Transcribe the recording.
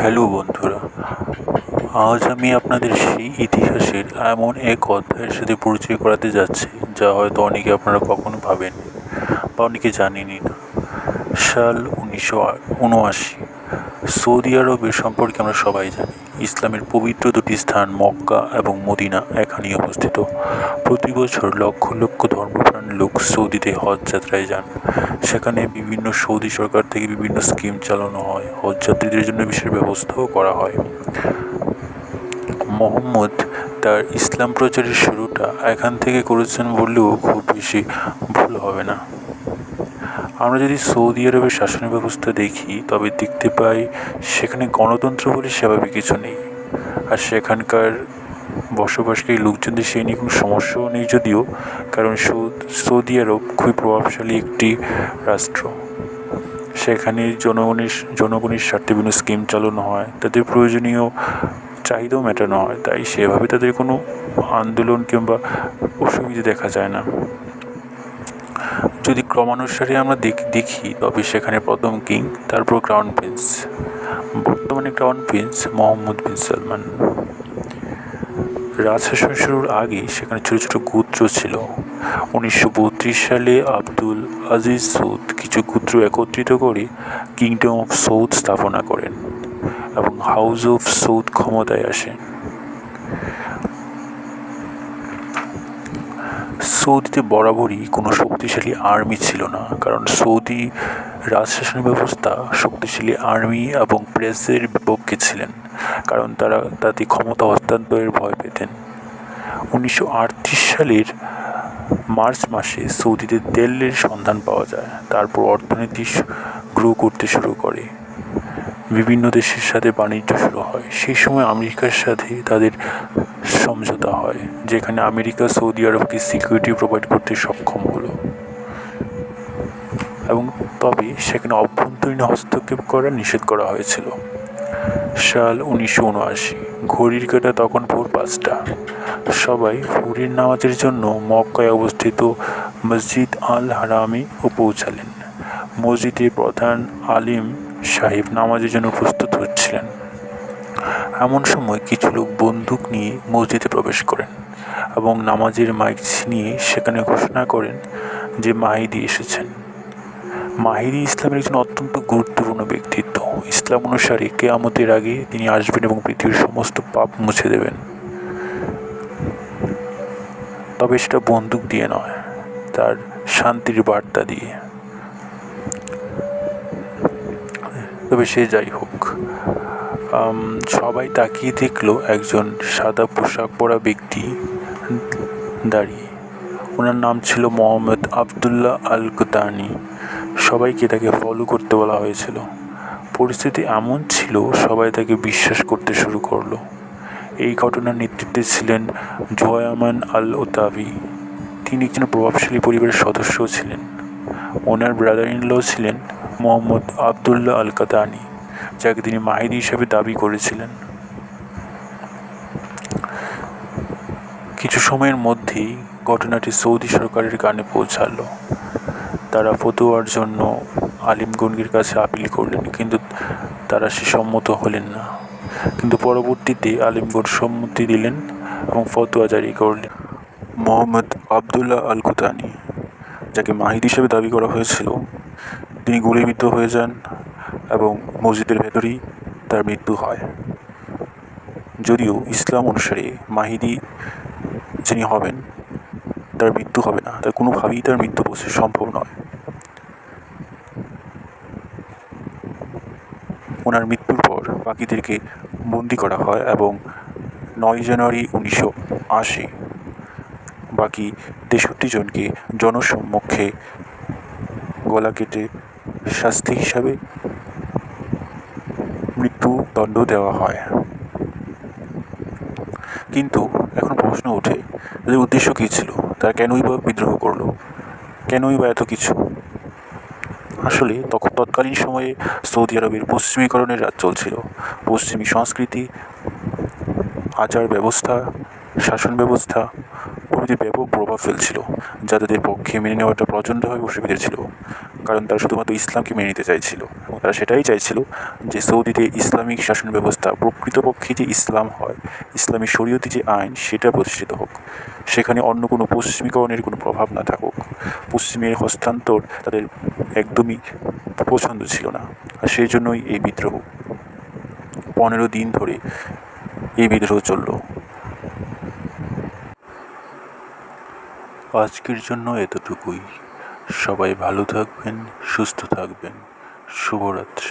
Hello বন্ধুরা, আজ আমি আপনাদের সেই ইতিহাসের এমন এক অধ্যায়ের সাথে পরিচয় করাতে যাচ্ছি যা হয়তো অনেকে আপনারা কখনো ভাবেননি বা অনেকে জানেনই না। সাল 1979। সৌদি আরবের সম্পর্কে আমরা সবাই জানি। ইসলামের পবিত্র দুটি স্থান মক্কা এবং মদিনা এখানেই অবস্থিত। প্রতি বছর লক্ষ লক্ষ ধর্মপ্রাণ লোক সৌদিতে হজ যাত্রায় যান। সেখানে বিভিন্ন সৌদি সরকার থেকে বিভিন্ন স্কিম চালানো হয়, হজ যাত্রীদের জন্য বিশেষ ব্যবস্থাও করা হয়। মোহাম্মদ তার ইসলাম প্রচারের শুরুটা এখান থেকে করেছেন বললেও খুব বেশি ভুল হবে না। আমরা যদি সৌদি আরবের শাসন ব্যবস্থা দেখি তবে দেখতে পাই সেখানে গণতন্ত্র বলে স্বাভাবিক কিছু নেই। আর সেখানকার বসবাসকারী লোকজনদের সেই নিয়ে কোনো সমস্যাও নেই যদিও, কারণ সৌদি আরব খুবই প্রভাবশালী একটি রাষ্ট্র। সেখানে জনগণের স্বার্থে বিভিন্ন স্কিম চালানো হয়, তাদের প্রয়োজনীয় চাহিদাও মেটানো হয়, তাই সেভাবে তাদের কোনো আন্দোলন কিংবা অসুবিধা দেখা যায় না। যদি ক্রমানুসারে আমরা দেখি তবে সেখানে প্রথম কিং, তারপর ক্রাউন প্রিন্স। বর্তমানে ক্রাউন প্রিন্স মোহাম্মদ বিন সালমান। রাজশাসন শুরুর আগে সেখানে ছোট ছোট গোত্র ছিল। 1932 সালে আব্দুল আজিজ সৌদ কিছু গোত্র একত্রিত করে কিংডম অফ সৌদ স্থাপনা করেন এবং হাউস অফ সৌদ ক্ষমতায় আসেন। সৌদিতে বরাবরই কোনো শক্তিশালী আর্মি ছিল না, কারণ সৌদি রাজশাসন ব্যবস্থা শক্তিশালী আর্মি এবং প্রেসের বিপক্ষে ছিলেন, কারণ তারা তাতে ক্ষমতা হস্তান্তরের ভয় পেতেন। 1938 সালের মার্চ মাসে সৌদিতে তেলের সন্ধান পাওয়া যায়, তারপর অর্থনীতি গ্রো করতে শুরু করে, বিভিন্ন দেশের সাথে বাণিজ্য শুরু হয়। সেই সময় আমেরিকার সাথে তাদের সমঝোতা হয়, যেখানে আমেরিকা সৌদি আরবকে সিকিউরিটি প্রোভাইড করতে সক্ষম হলো, এবং তবে সেখানে অভ্যন্তরীণ হস্তক্ষেপ করা নিষেধ করা হয়েছিল। সাল 1979। ঘড়ির কাঁটা তখন ভোর 5টা। সবাই ভোরের নামাজের জন্য মক্কায় অবস্থিত মসজিদ আল হারামে পৌঁছালেন। মসজিদের প্রধান আলিম সাহেব নামাজের জন্য প্রস্তুত হচ্ছিলেন। এমন সময় কিছু লোক বন্দুক নিয়ে মসজিদে প্রবেশ করেন এবং নামাজের মাইক ছিনিয়ে সেখানে ঘোষণা করেন যে মাহিদি এসেছেন। মাহিদি ইসলামের একজন অত্যন্ত গুরুত্বপূর্ণ ব্যক্তিত্ব। ইসলাম অনুসারে কিয়ামতের আগে তিনি আসবেন এবং পৃথিবীর সমস্ত পাপ মুছে দেবেন। তবে সেটা বন্দুক দিয়ে নয়, তার শান্তির বার্তা দিয়ে। তবে সে যাই হোক, সবাই তাকিয়ে দেখলো একজন সাদা পোশাক পরা ব্যক্তি দাঁড়িয়ে। ওনার নাম ছিল মোহাম্মদ আবদুল্লাহ আল কুতানি। সবাইকে তাকে ফলো করতে বলা হয়েছিল। পরিস্থিতি এমন ছিল, সবাই তাকে বিশ্বাস করতে শুরু করলো। এই ঘটনার নেতৃত্বে ছিলেন জোয়ামান আল ওতাবি। তিনি একজন প্রভাবশালী পরিবারের সদস্যও ছিলেন। ওনার ব্রাদার ইন ল ছিলেন মোহাম্মদ আবদুল্লাহ আল কাতানি, যাকে তিনি মাহিদি হিসেবে দাবি করেছিলেন। কিছু সময়ের মধ্যেই ঘটনাটি সৌদি সরকারের কানে পৌঁছালো। তারা ফতোয়ার জন্য আলিমগণের কাছে আপিল করলেন, কিন্তু তারা সে সম্মত হলেন না। কিন্তু পরবর্তীতে আলিমগণ সম্মতি দিলেন এবং ফতোয়া জারি করলেন। মোহাম্মদ আবদুল্লাহ আল কুতানি, যাকে মাহিদি হিসেবে দাবি করা হয়েছিল, তিনি গুলিবিদ্ধ হয়ে যান এবং মসজিদের ভেতরেই তার মৃত্যু হয়। যদিও ইসলাম অনুসারে মাহিদি যিনি হবেন তার মৃত্যু হবে না, তার কোনোভাবেই তার মৃত্যু সম্ভব নয়। ওনার মৃত্যুর পর বাকিদেরকে বন্দি করা হয় এবং 9 জানুয়ারি 1980 বাকি 63 জনকে জনসম্মুখে গলা কেটে শাস্তি হিসাবে মৃত্যুদণ্ড দেওয়া হয়। কিন্তু এখন প্রশ্ন ওঠে, তাদের উদ্দেশ্য কী ছিল? তারা কেনই বা বিদ্রোহ করলো? কেনই বা এত কিছু? আসলে তৎকালীন সময়ে সৌদি আরবের পশ্চিমীকরণের রাজ চলছিল। পশ্চিমী সংস্কৃতি, আচার ব্যবস্থা, শাসন ব্যবস্থা, পৃথিবীতে ব্যাপক প্রভাব ফেলছিল, যা তাদের পক্ষে মেনে নেওয়াটা প্রচণ্ডভাবে অসুবিধার ছিল, কারণ তারা শুধুমাত্র ইসলামকে মেনে নিতে চাইছিল এবং তারা সেটাই চাইছিল যে সৌদিতে ইসলামিক শাসন ব্যবস্থা প্রকৃতপক্ষে যে ইসলাম হয়, ইসলামী শরীয়তি যে আইন সেটা প্রতিষ্ঠিত হোক, সেখানে অন্য কোনো পশ্চিমীকরণের কোনো প্রভাব না থাকুক। পশ্চিমের হস্তান্তর তাদের একদমই পছন্দ ছিল না, আর সেই জন্যই এই বিদ্রোহ। 15 দিন ধরে এই বিদ্রোহ চলল। আজকের জন্য এতটুকুই। সবাই ভালো থাকবেন, সুস্থ থাকবেন। শুভরাত্রি।